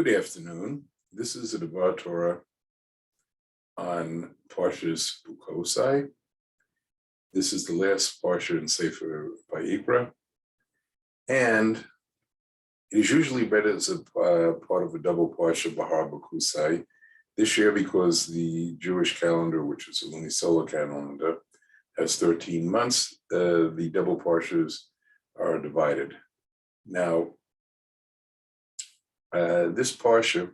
Good afternoon. This is a Devar Torah on Parshat Bechukosai. This is the last Parsha in Sefer Vayikra, and it is usually read as a part of a double Parsha Bahar Bechukosai. This year, because the Jewish calendar, which is a lunisolar calendar, has 13 months, the double Parshas are divided. Now, this Parsha,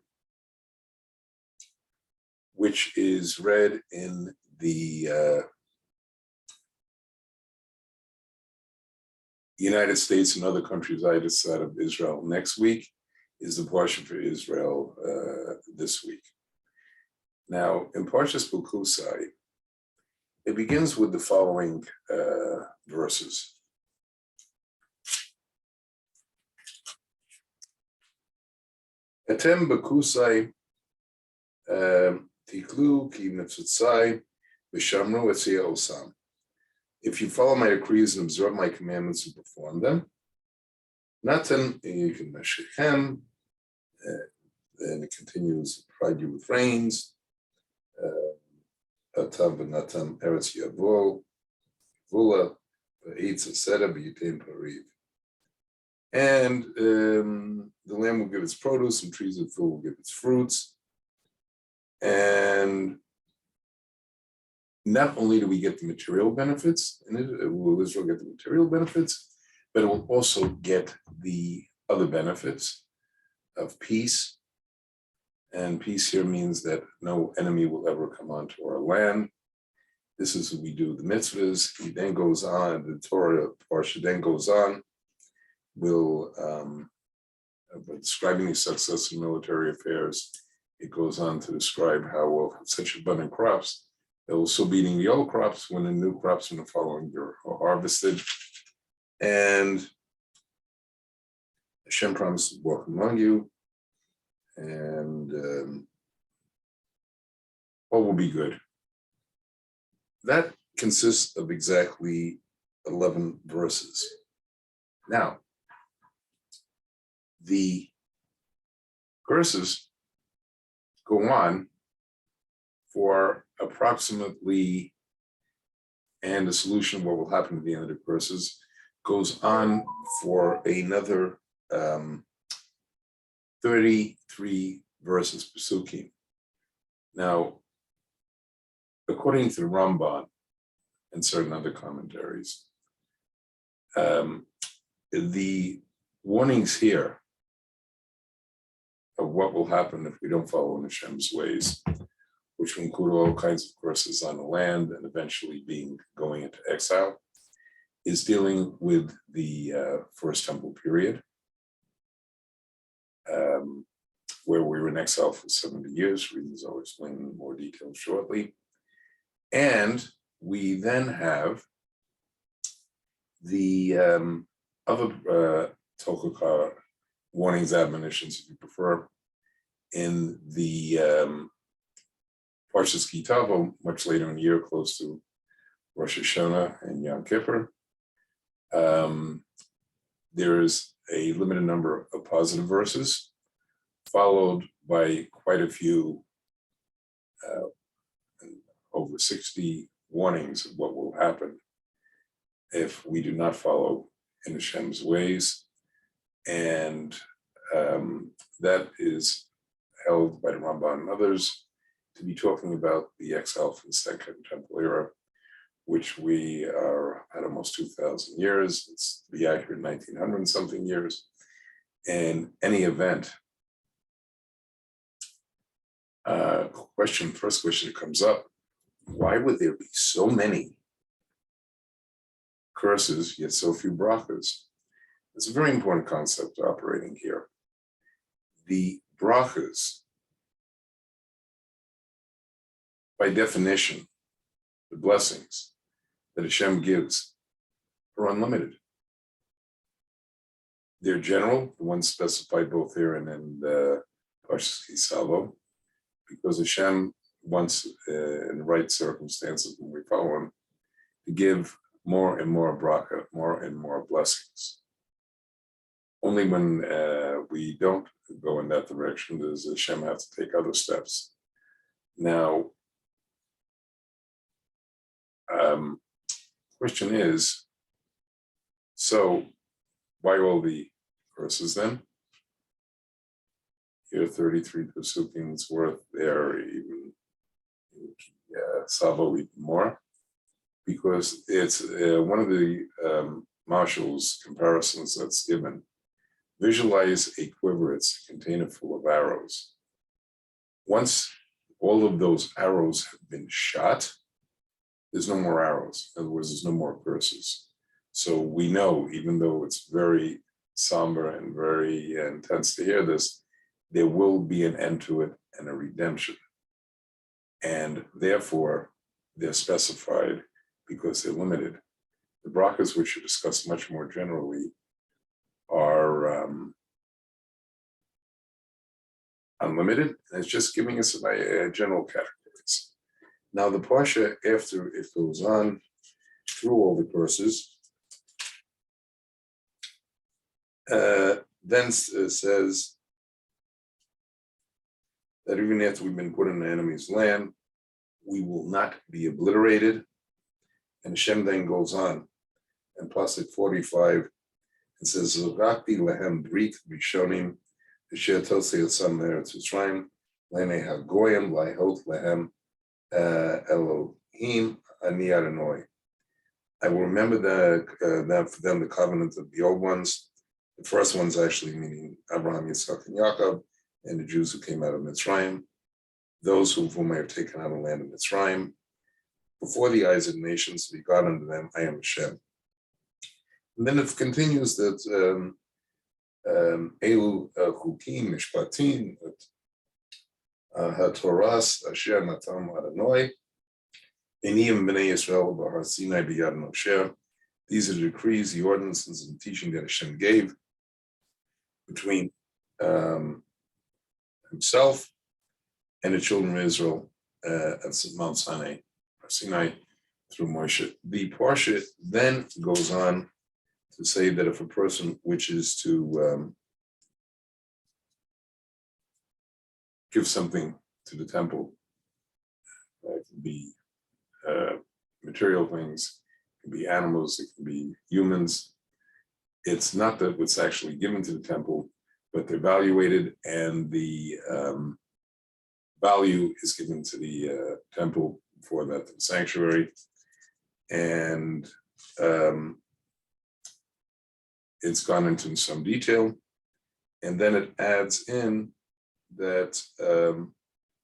which is read in the United States and other countries outside of Israel next week, is the Parsha for Israel this week. Now, in Parshat Bechukosai, it begins with the following verses. Atem Bechukosai tiklu ki mitzvotzai v'shamru etzia osam. If you follow my decrees and observe my commandments and perform them, Natan yikin meshechem, and it continues, provide you with rains. Atam v'natam eretz yavol, vula v'eitz asera v'yitain pariv. And the land will give its produce, and trees of field will give its fruits. And not only do we get the material benefits, and will Israel get the material benefits, but it will also get the other benefits of peace. And peace here means that no enemy will ever come onto our land. This is what we do, the mitzvahs. He then goes on, the Torah Parsha then goes on, describing the success in military affairs. It goes on to describe how we'll have such abundant crops that we'll still be eating the old crops when the new crops in the following year are harvested. And Hashem promises to walk among you, and all will be good. That consists of exactly 11 verses. Now, the verses go on for approximately, and the solution of what will happen at the end of the verses goes on for another 33 verses Pesukim. Now, according to the Ramban and certain other commentaries, the warnings here of what will happen if we don't follow in Hashem's ways, which will include all kinds of curses on the land and eventually going into exile, is dealing with the First Temple period, where we were in exile for 70 years. Reasons I'll explain in more detail shortly. And we then have the other Tokakar warnings, admonitions, if you prefer, in the Parshas Kitavo, much later in the year, close to Rosh Hashanah and Yom Kippur. There is a limited number of positive verses, followed by quite a few, over 60 warnings of what will happen if we do not follow in Hashem's ways. And that is held by the Ramban and others to be talking about the exile from the Second Temple era, which we are at almost 2,000 years. It's, to be accurate, 1,900 and something years. In any event, first question that comes up, why would there be so many curses, yet so few brachas? It's a very important concept operating here. The brachas, by definition, the blessings that Hashem gives are unlimited. They're general, the ones specified both here and in the Parshat Kisavo, because Hashem wants, in the right circumstances when we follow him, to give more and more bracha, more and more blessings. Only when we don't go in that direction does Hashem have to take other steps. Now, question is, so why all the verses then? Here, 33 Pesukim's worth there, even Savo even more, because it's one of the Marshall's comparisons that's given. Visualize a quiver, it's a container full of arrows. Once all of those arrows have been shot, there's no more arrows. In other words, there's no more curses. So we know, even though it's very somber and very intense to hear this, there will be an end to it and a redemption. And therefore, they're specified because they're limited. The brachas, which are discussed much more generally, are unlimited, and it's just giving us a general categories. Now the Parsha, after it goes on through all the curses, then says that even after we've been put in the enemy's land, we will not be obliterated. And Hashem then goes on, and Pasuk 45, it says, Zogati lehem brit rishonim, asher tosei yotzam me'eretz Mitzrayim, leinei hagoyim laihot lehem Elohim ani Adonai. I will remember that for them the covenant of the old ones. The first ones actually meaning Abraham, Yitzchak, and Yaakov, and the Jews who came out of Mitzrayim, those whom I have taken out of the land of Mitzrayim, before the eyes of the nations, to be God unto them, I am Hashem. And then it continues that Elu Chukim Mishpatim HaToras Asher Natam Adonai Eniyim B'nei Yisrael B'Har Sinai B'Yad Moshe. These are the decrees, the ordinances, and teaching that Hashem gave between himself and the children of Israel at Mount Sinai through Moshe. The Parshat then goes on to say that if a person wishes to give something to the temple, it can be material things, it can be animals, it can be humans. It's not that what's actually given to the temple, but they're evaluated, and the value is given to the temple for that sanctuary. And it's gone into some detail. And then it adds in that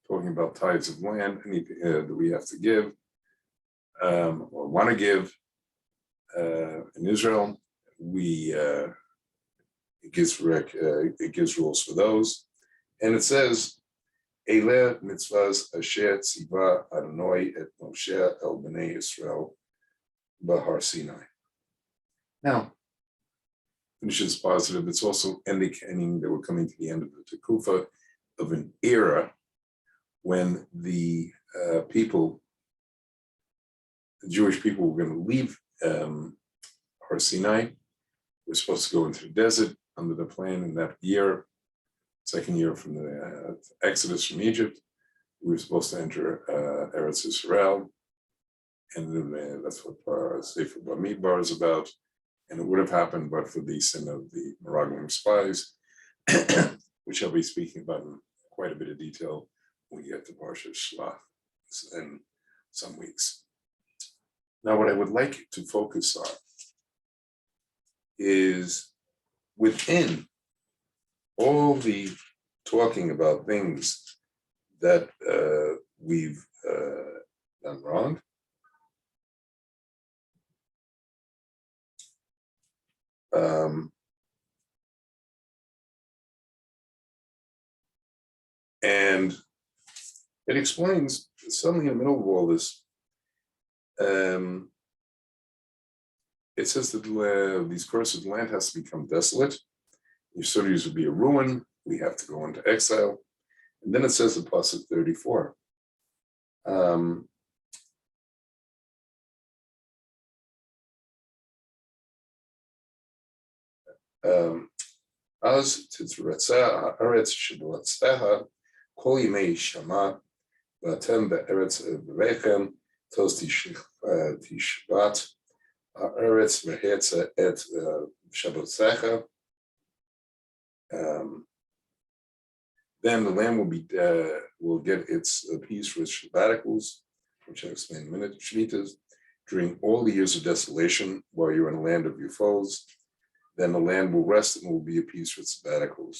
talking about tithes of land, anything that we have to give or want to give in Israel, it gives rules for those. And it says, Eile mitzvahs asher tziva Adonai et Moshe el bnei Yisrael b'Har Sinai. Now, finishes positive. It's also indicating that we're coming to the end of the Tekufa of an era when the Jewish people were going to leave Har Sinai. We're supposed to go into the desert under the plan in that year, second year from the Exodus from Egypt. We were supposed to enter Eretz Yisrael, and that's what Sefer Bamidbar is about. And it would have happened but for the sin of the Meraglim spies, which I'll be speaking about in quite a bit of detail when we get to Parshat Shlach in some weeks. Now, what I would like to focus on is within all the talking about things that we've done wrong, and it explains suddenly in the middle of all this, it says that these curses, land has to become desolate. Your cities will be a ruin. We have to go into exile. And then it says in Pasuk 34, אז תתרצה הארץ שבלצתיה כל ימי שמה, ואתם בארץ אבותיכם תשבת הארץ והצה את שבתיך. Then the land will get its peace for its sabbaticals, which I'll explain in a minute, Shemitahs, during all the years of desolation while you're in the land of your foes. Then the land will rest and will be at peace for its sabbaticals.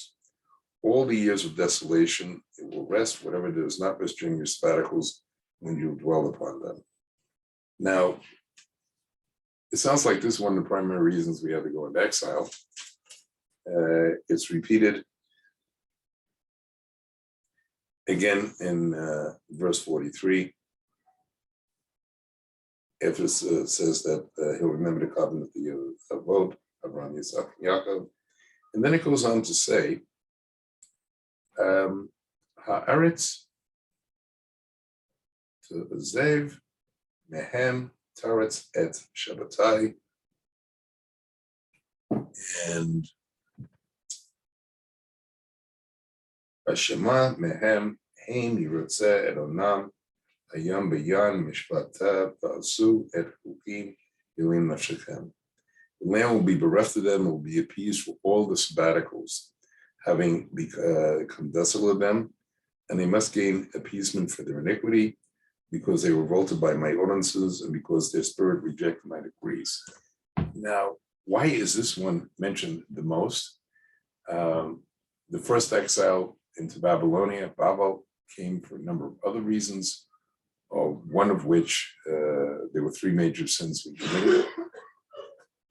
All the years of desolation, it will rest, whatever does not rest during your sabbaticals when you dwell upon them. Now, it sounds like this is one of the primary reasons we had to go into exile. It's repeated again in verse 43. After it says that he'll remember the covenant of the Avot, Abraham, Yitzhak, and Yaakov. And then it goes on to say, Haaretz to Zev, Mehem, Taretz et Shabbatai, and Hashema, Mehem, Haim, Yirotze, et Onam, Hayam Bayan, Mishpata, Ba'asu, et Hukim, Yilim Nafshechem. The land will be bereft of them, will be at peace for all the sabbaticals, having become desolate of them, and they must gain appeasement for their iniquity, because they were revolted by my ordinances, and because their spirit rejected my decrees. Now, why is this one mentioned the most? The first exile into Babylonia, Babel, came for a number of other reasons, one of which there were three major sins we committed.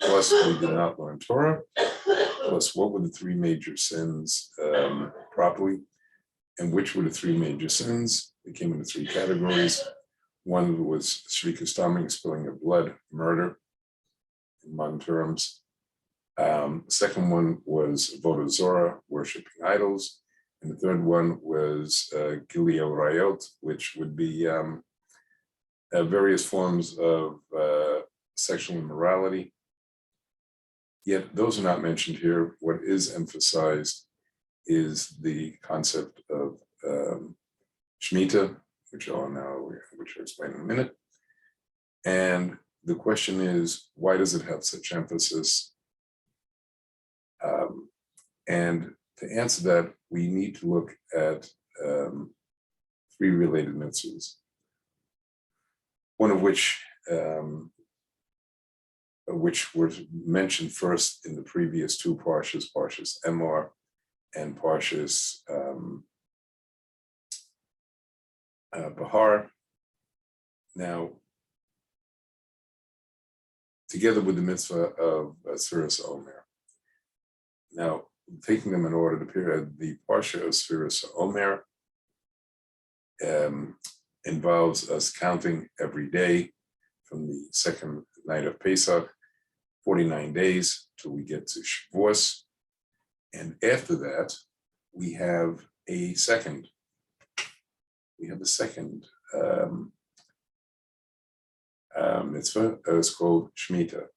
Plus, we did not learn Torah. Plus, what were the three major sins properly? And which were the three major sins? They came into three categories. One was shrikastaming, spilling of blood, murder, in modern terms. The second one was avodah zorah, worshiping idols. And the third one was gilui arayot, which would be various forms of sexual immorality. Yet those are not mentioned here. What is emphasized is the concept of Shemitah, which I'll explain in a minute. And the question is, why does it have such emphasis? And to answer that, we need to look at three related mitzvahs. One of which were mentioned first in the previous two Parshas, Parshas Emor and Parshas Bahar. Now, together with the mitzvah of Sfiras Omer. Now, taking them in order, the Parsha of Sfiras Omer involves us counting every day from the second night of Pesach, 49 days till we get to Shavuos. And after that, we have a second mitzvah. It's called Shemitah.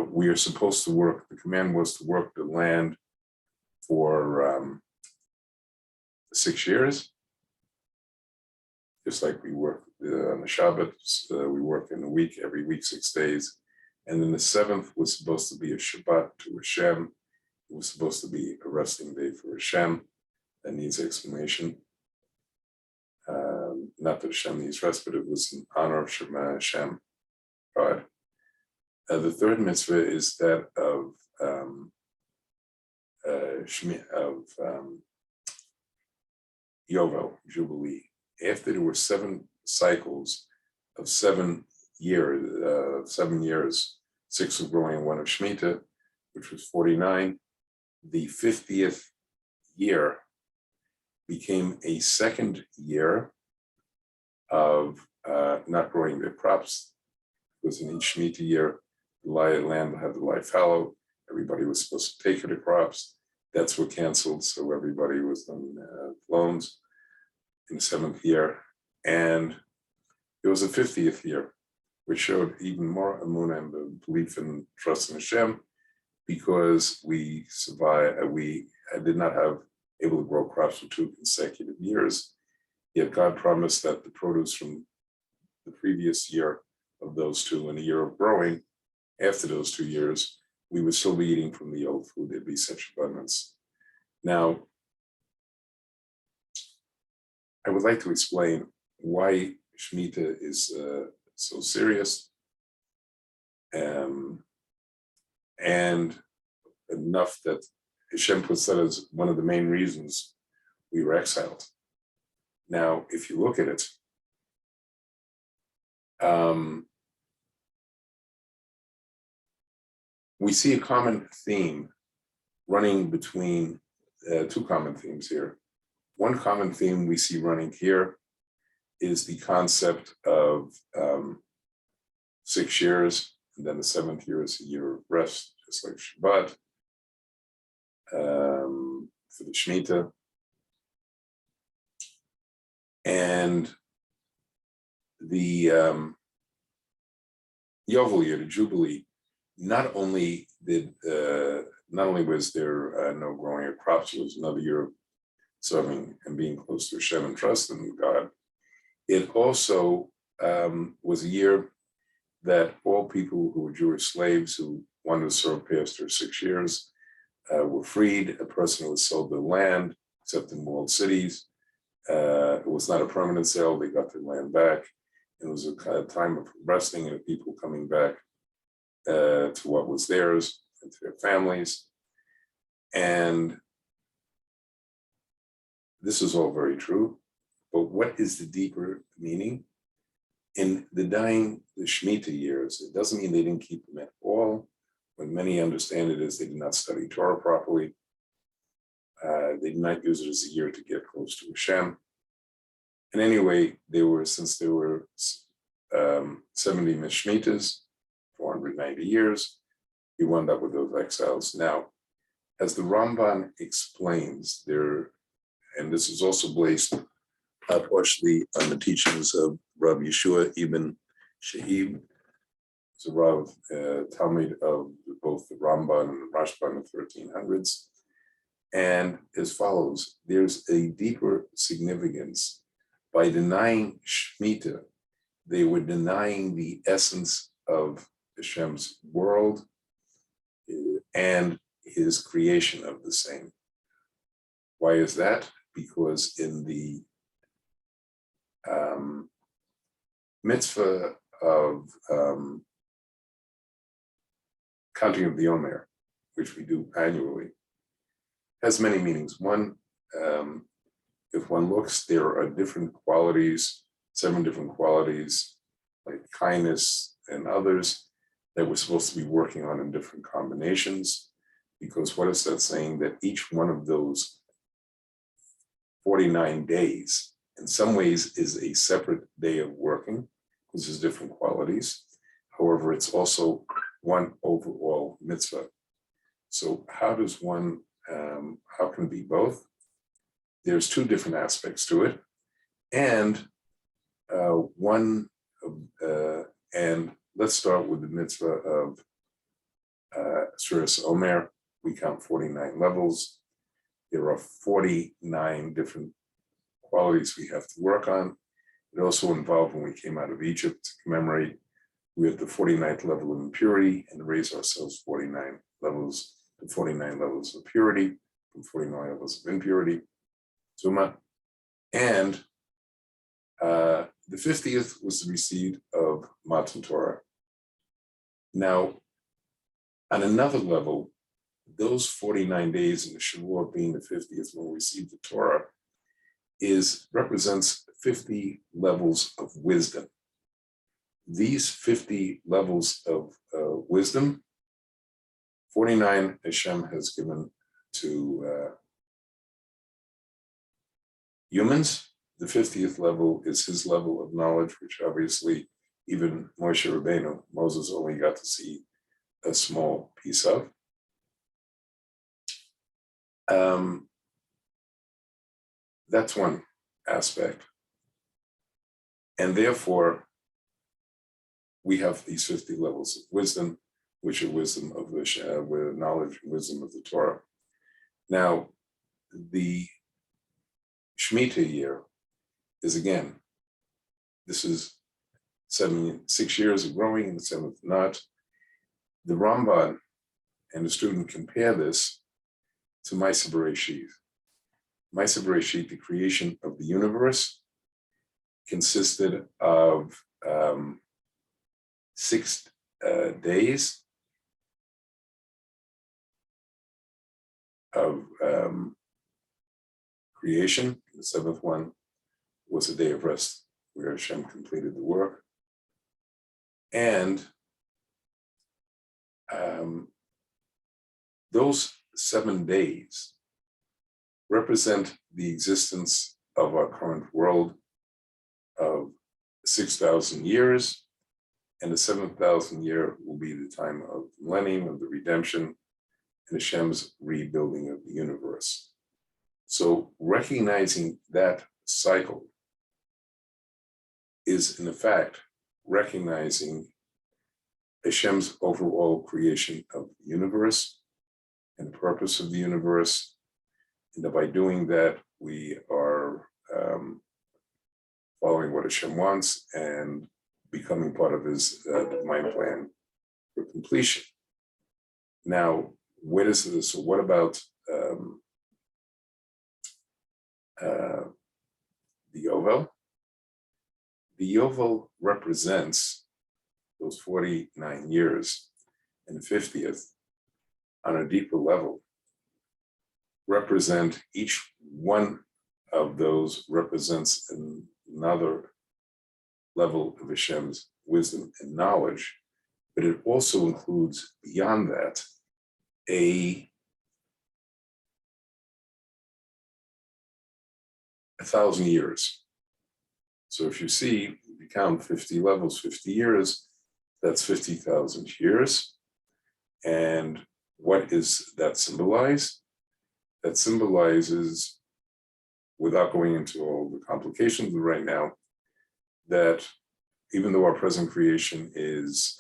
We are supposed to work, the command was to work the land for 6 years. Just like we work on the Shabbat, we work in a week, every week, 6 days. And then the seventh was supposed to be a Shabbat to Hashem. It was supposed to be a resting day for Hashem. That needs explanation. Not that Hashem needs rest, but it was in honor of Shema Hashem, God. The third mitzvah is that of Yovel, Jubilee. After there were 7 cycles of 7 years, 6 of growing and 1 of Shemitah, which was 49, the 50th year became a second year of not growing their crops, because in each Shemitah year, the land had to lie fallow. Everybody was supposed to take the crops. That's what canceled, so everybody was on loans in the 7th year. And it was a 50th year, which showed even more emunah and the belief and trust in Hashem. because we did not have able to grow crops for 2 consecutive years. Yet God promised that the produce from the previous year of those 2 and a year of growing, after those 2 years, we would still be eating from the old food. There'd be such abundance. Now, I would like to explain why Shemitah is so serious, and enough that Hashem puts that as one of the main reasons we were exiled. Now, if you look at it, we see a common theme running between 2 common themes here. One common theme we see running here is the concept of 6 years, and then the 7th year is a year of rest, just like Shabbat, for the Shemitah. And the Yovel year, the Jubilee, not only was there no growing of crops, it was another year of serving and being close to Hashem and trusting in God. It also was a year that all people who were Jewish slaves who wanted to serve past their 6 years were freed. A person who was sold their land, except in walled cities. It was not a permanent sale, they got their land back. It was a kind of time of resting and people coming back to what was theirs and to their families. And this is all very true, but what is the deeper meaning? In the Shemitah years, it doesn't mean they didn't keep them at all. What many understand it is they did not study Torah properly. They did not use it as a year to get close to Hashem. And anyway, since there were 70 Shemitahs, 490 years, we wound up with those exiles. Now, as the Ramban explains, and this is also based partially on the teachings of Rav Yeshua ibn Shahib, it's a Rav Talmud of both the Ramban and the Rashba in the 1300s, and as follows: there's a deeper significance. By denying Shemitah, they were denying the essence of Hashem's world and his creation of the same. Why is that? Because in the mitzvah of counting of the Omer, which we do annually, has many meanings. One, if one looks, there are different qualities, 7 different qualities, like kindness and others, that we're supposed to be working on in different combinations. Because what is that saying? That each one of those 49 days, in some ways, is a separate day of working, because there's different qualities. However, it's also one overall mitzvah. So how does how can it be both? There's 2 different aspects to it. And and let's start with the mitzvah of Suras Omer. We count 49 levels. There are 49 different qualities we have to work on. It also involved, when we came out of Egypt to commemorate, we had the 49th level of impurity and raise ourselves 49 levels to 49 levels of purity, from 49 levels of impurity, Zuma. And the 50th was the receipt of Matan Torah. Now, on another level, those 49 days in the Shavuot being the 50th when we received the Torah represents 50 levels of wisdom. These 50 levels of wisdom, 49 Hashem has given to humans. The 50th level is his level of knowledge, which obviously even Moshe Rabbeinu, Moses, only got to see a small piece of. That's one aspect. And therefore, we have these 50 levels of wisdom. which are wisdom of the with knowledge and wisdom of the Torah. Now, the Shemitah year is again, this is 6 years of growing and the seventh not. The Ramban and the student compare this to Ma'aseh Bereshit. Ma'aseh Bereshit, the creation of the universe, consisted of 6 days of creation. The seventh one was a day of rest where Hashem completed the work. And those 7 days represent the existence of our current world of 6,000 years, and the 7,000 year will be the time of the millennium, of the redemption, and Hashem's rebuilding of the universe. So recognizing that cycle is, in effect, recognizing Hashem's overall creation of the universe and the purpose of the universe, and that by doing that, we are following what Hashem wants and becoming part of his divine plan for completion. Now, where does this, so what about the Yovel? The Yovel represents those 49 years, and the 50th, on a deeper level, represent each one of those represents another level of Hashem's wisdom and knowledge, but it also includes beyond that a 1,000 years. So if you see, if you count 50 levels, 50 years, that's 50,000 years. And what does that symbolize? That symbolizes, without going into all the complications right now, that even though our present creation is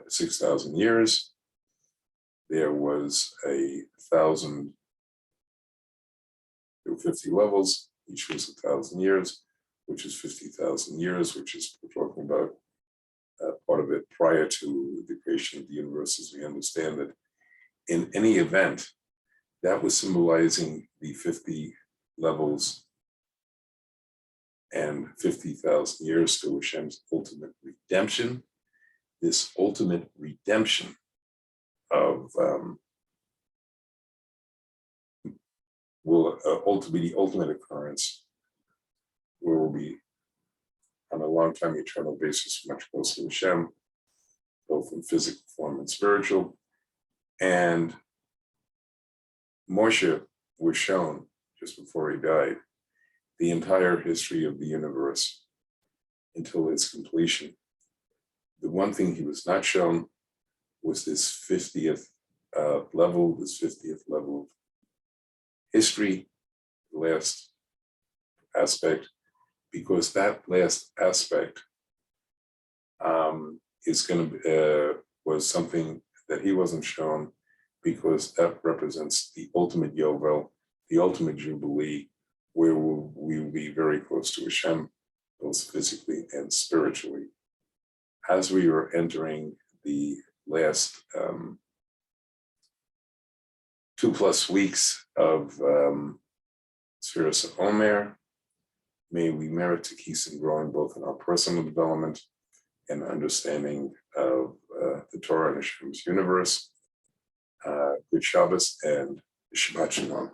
6,000 years, there was 1,000, there were 50 levels, each was 1,000 years, which is 50,000 years, which is, we're talking about part of it prior to the creation of the universe as we understand it. In any event, that was symbolizing the 50 levels and 50,000 years to Hashem's ultimate redemption. This ultimate redemption of will ultimately the ultimate occurrence, where we'll be on a long-time eternal basis much closer to Hashem, both in physical form and spiritual. And Moshe was shown, just before he died, the entire history of the universe until its completion. The one thing he was not shown was this 50th level, this 50th level of history, the last aspect, because that last aspect is going to was something that he wasn't shown, because that represents the ultimate Yovel, the ultimate Jubilee, where we will be very close to Hashem, both physically and spiritually. As we are entering the last 2+ weeks of Sfiras Omer, may we merit to keep on growing both in our personal development and understanding of the Torah and Hashem's universe. Good Shabbos and Shabbat Shalom.